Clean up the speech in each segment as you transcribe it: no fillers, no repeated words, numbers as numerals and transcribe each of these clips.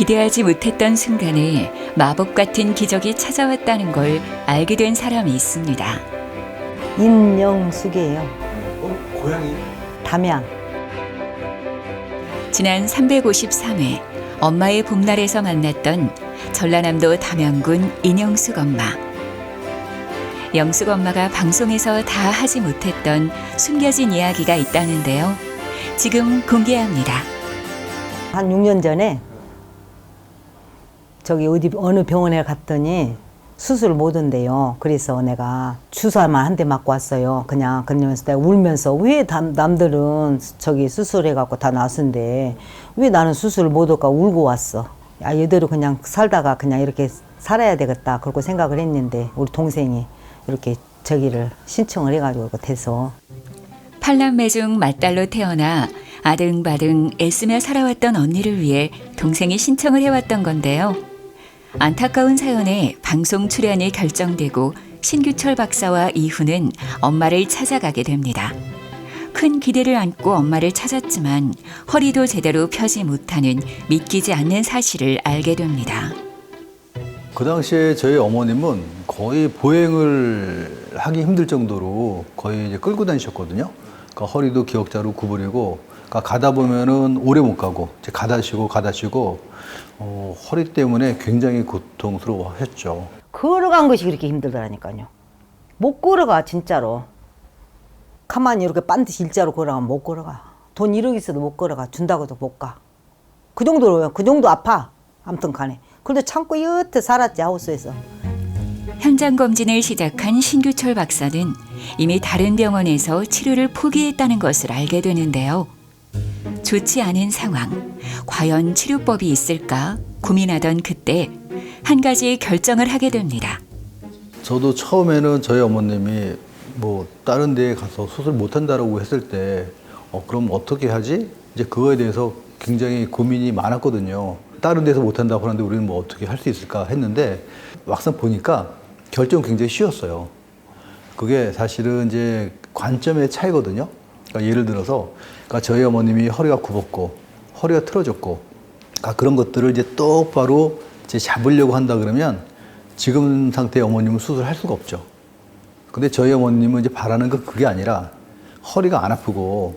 기대하지 못했던 순간에 마법 같은 기적이 찾아왔다는 걸 알게 된 사람이 있습니다. 임영숙이에요. 고향이? 담양. 지난 353회 엄마의 봄날에서 만났던 전라남도 담양군 인영숙 엄마. 영숙 엄마가 방송에서 다 하지 못했던 숨겨진 이야기가 있다는데요. 지금 공개합니다. 한 6년 전에 저기 어느 병원에 갔더니 수술을 못 한대요. 그래서 내가 주사만 한 대 맞고 왔어요. 그러면서 내가 울면서 왜 남들은 저기 수술해갖고 다 나았는데 왜 나는 수술을 못 할까 울고 왔어. 아, 이대로 그냥 살다가 그냥 이렇게 살아야 되겠다. 그렇게 생각을 했는데 우리 동생이 이렇게 저기를 신청을 해가지고 돼서. 팔남매 중 맏딸로 태어나 아등바등 애쓰며 살아왔던 언니를 위해 동생이 신청을 해왔던 건데요. 안타까운 사연에 방송 출연이 결정되고 신규철 박사와 이후는 엄마를 찾아가게 됩니다. 큰 기대를 안고 엄마를 찾았지만 허리도 제대로 펴지 못하는 믿기지 않는 사실을 알게 됩니다. 그 당시에 저희 어머님은 거의 보행을 하기 힘들 정도로 거의 이제 끌고 다니셨거든요. 그러니까 허리도 기역자로 구부리고, 그러니까 가다 보면은 오래 못 가고, 이제 가다 쉬고, 허리 때문에 굉장히 고통스러워했죠. 걸어간 것이 그렇게 힘들더라니까요. 못 걸어가 진짜로. 가만히 이렇게 반드시 일자로 걸어가면 못 걸어가. 돈 1억 있어도 못 걸어가. 준다고도 못 가. 그 정도 아파. 아무튼 간에. 그래도 참고 여태 살았지, 하우스에서. 현장 검진을 시작한 신규철 박사는 이미 다른 병원에서 치료를 포기했다는 것을 알게 되는데요. 좋지 않은 상황, 과연 치료법이 있을까 고민하던 그때 한 가지 결정을 하게 됩니다. 저도 처음에는 저희 어머님이 뭐 다른 데에 가서 수술 못 한다라고 했을 때 그럼 어떻게 하지? 이제 그거에 대해서 굉장히 고민이 많았거든요. 다른 데서 못 한다고 하는데 우리는 뭐 어떻게 할 수 있을까 했는데 막상 보니까 결정은 굉장히 쉬웠어요. 그게 사실은 이제 관점의 차이거든요. 그러니까 예를 들어서 저희 어머님이 허리가 굽었고 허리가 틀어졌고 그런 것들을 이제 똑바로 이제 잡으려고 한다 그러면 지금 상태의 어머님은 수술할 수가 없죠. 근데 저희 어머님은 이제 바라는 건 그게 아니라 허리가 안 아프고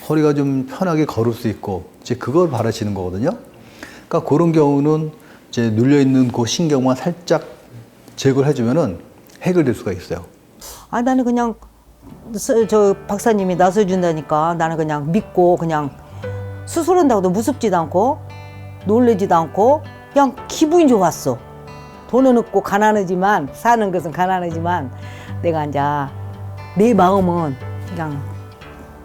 허리가 좀 편하게 걸을 수 있고 이제 그걸 바라시는 거거든요. 그러니까 그런 경우는 이제 눌려 있는 그 신경만 살짝 제거를 해주면은 해결될 수가 있어요. 아, 나는 그냥 저 박사님이 나서준다니까 나는 그냥 믿고 그냥 수술한다고도 무섭지도 않고 놀래지도 않고 그냥 기분이 좋았어. 돈은 없고 가난하지만 사는 것은 가난하지만 내가 이제 내 마음은 그냥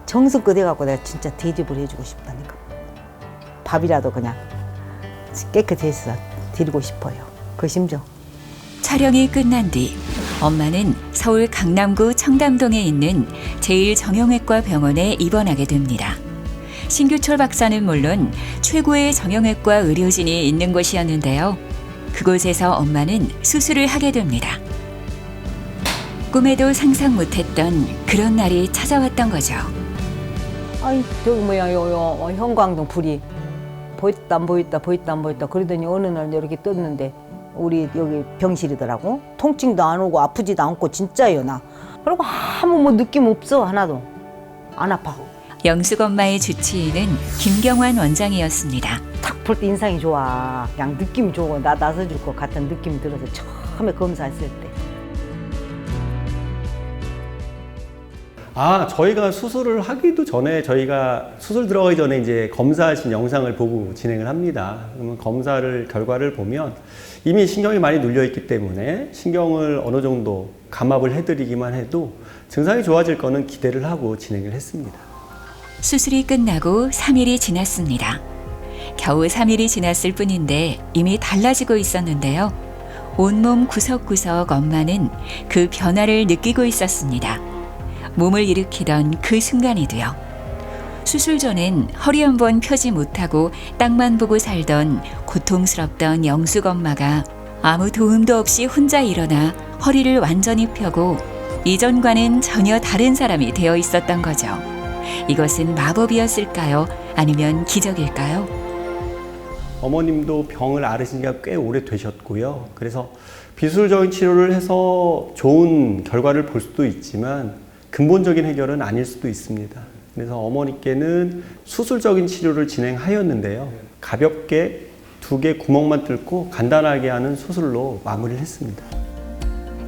정성껏 해갖고 내가 진짜 대접을 해주고 싶다니까. 밥이라도 그냥 깨끗해서 드리고 싶어요. 그 심정. 촬영이 끝난 뒤 엄마는 서울 강남구 청담동에 있는 제1정형외과 병원에 입원하게 됩니다. 신규철 박사는 물론 최고의 정형외과 의료진이 있는 곳이었는데요. 그곳에서 엄마는 수술을 하게 됩니다. 꿈에도 상상 못했던 그런 날이 찾아왔던 거죠. 아이 저기 뭐야 요 형광등 불이 보였다 안 보였다 그러더니 어느 날 이렇게 떴는데 우리 여기 병실이더라고. 통증도 안 오고 아프지도 않고 진짜요 나. 그리고 아무 뭐 느낌 없어. 하나도 안 아파. 영숙 엄마의 주치의는 김경환 원장이었습니다. 딱 볼 때 인상이 좋아. 그냥 느낌이 좋고 나 나서줄 것 같은 느낌이 들어서 처음에 검사했을 때. 저희가 수술을 하기도 전에 저희가 수술 들어가기 전에 이제 검사하신 영상을 보고 진행을 합니다. 그러면 결과를 보면 이미 신경이 많이 눌려 있기 때문에 신경을 어느 정도 감압을 해드리기만 해도 증상이 좋아질 거는 기대를 하고 진행을 했습니다. 수술이 끝나고 3일이 지났습니다. 겨우 3일이 지났을 뿐인데 이미 달라지고 있었는데요. 온몸 구석구석 엄마는 그 변화를 느끼고 있었습니다. 몸을 일으키던 그 순간이도요. 수술 전엔 허리 한 번 펴지 못하고 땅만 보고 살던 고통스럽던 영숙 엄마가 아무 도움도 없이 혼자 일어나 허리를 완전히 펴고 이전과는 전혀 다른 사람이 되어 있었던 거죠. 이것은 마법이었을까요? 아니면 기적일까요? 어머님도 병을 앓으신 지가 꽤 오래 되셨고요. 그래서 비수술적인 치료를 해서 좋은 결과를 볼 수도 있지만 근본적인 해결은 아닐 수도 있습니다. 그래서 어머니께는 수술적인 치료를 진행하였는데요. 가볍게 2개 구멍만 뚫고 간단하게 하는 수술로 마무리를 했습니다.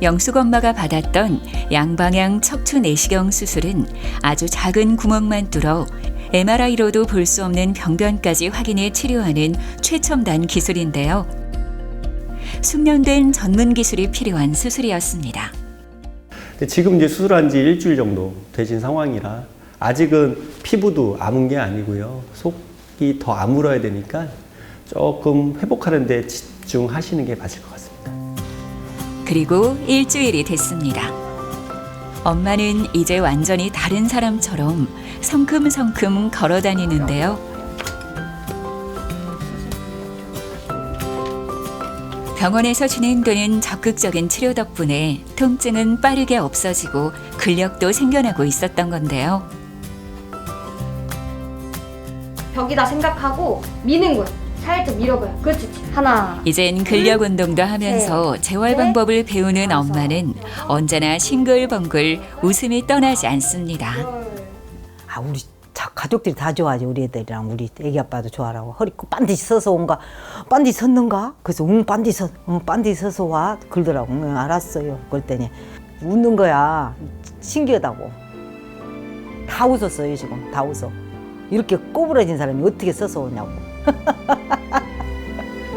영숙 엄마가 받았던 양방향 척추 내시경 수술은 아주 작은 구멍만 뚫어 MRI로도 볼 수 없는 병변까지 확인해 치료하는 최첨단 기술인데요. 숙련된 전문 기술이 필요한 수술이었습니다. 근데 지금 이제 수술한 지 일주일 정도 되신 상황이라 아직은 피부도 아문 게 아니고요. 속이 더 아물어야 되니까 조금 회복하는 데 집중하시는 게 맞을 것 같습니다. 그리고 일주일이 됐습니다. 엄마는 이제 완전히 다른 사람처럼 성큼성큼 걸어 다니는데요. 병원에서 진행되는 적극적인 치료 덕분에 통증은 빠르게 없어지고 근력도 생겨나고 있었던 건데요. 벽이다 생각하고 미는 거야. 살짝 밀어봐요. 그렇지. 하나. 이젠 근력 운동도 하면서 재활 방법을 배우는 엄마는 언제나 싱글벙글 웃음이 떠나지 않습니다. 아, 우리 가족들이 다 좋아하지. 우리 애들이랑 우리 애기 아빠도 좋아하라고. 허리 반드시 서서 온가? 반드시 섰는가? 그래서 반드시 서서 와. 그러더라고. 응, 알았어요. 그랬더니 웃는 거야. 신기하다고. 다 웃었어요, 지금. 다 웃어. 이렇게 꼬부라진 사람이 어떻게 서서 오냐고.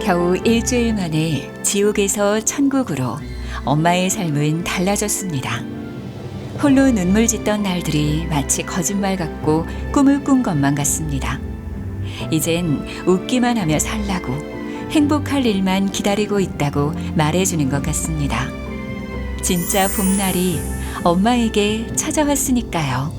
겨우 일주일 만에 지옥에서 천국으로 엄마의 삶은 달라졌습니다. 홀로 눈물 짓던 날들이 마치 거짓말 같고 꿈을 꾼 것만 같습니다. 이젠 웃기만 하며 살라고 행복할 일만 기다리고 있다고 말해주는 것 같습니다. 진짜 봄날이 엄마에게 찾아왔으니까요.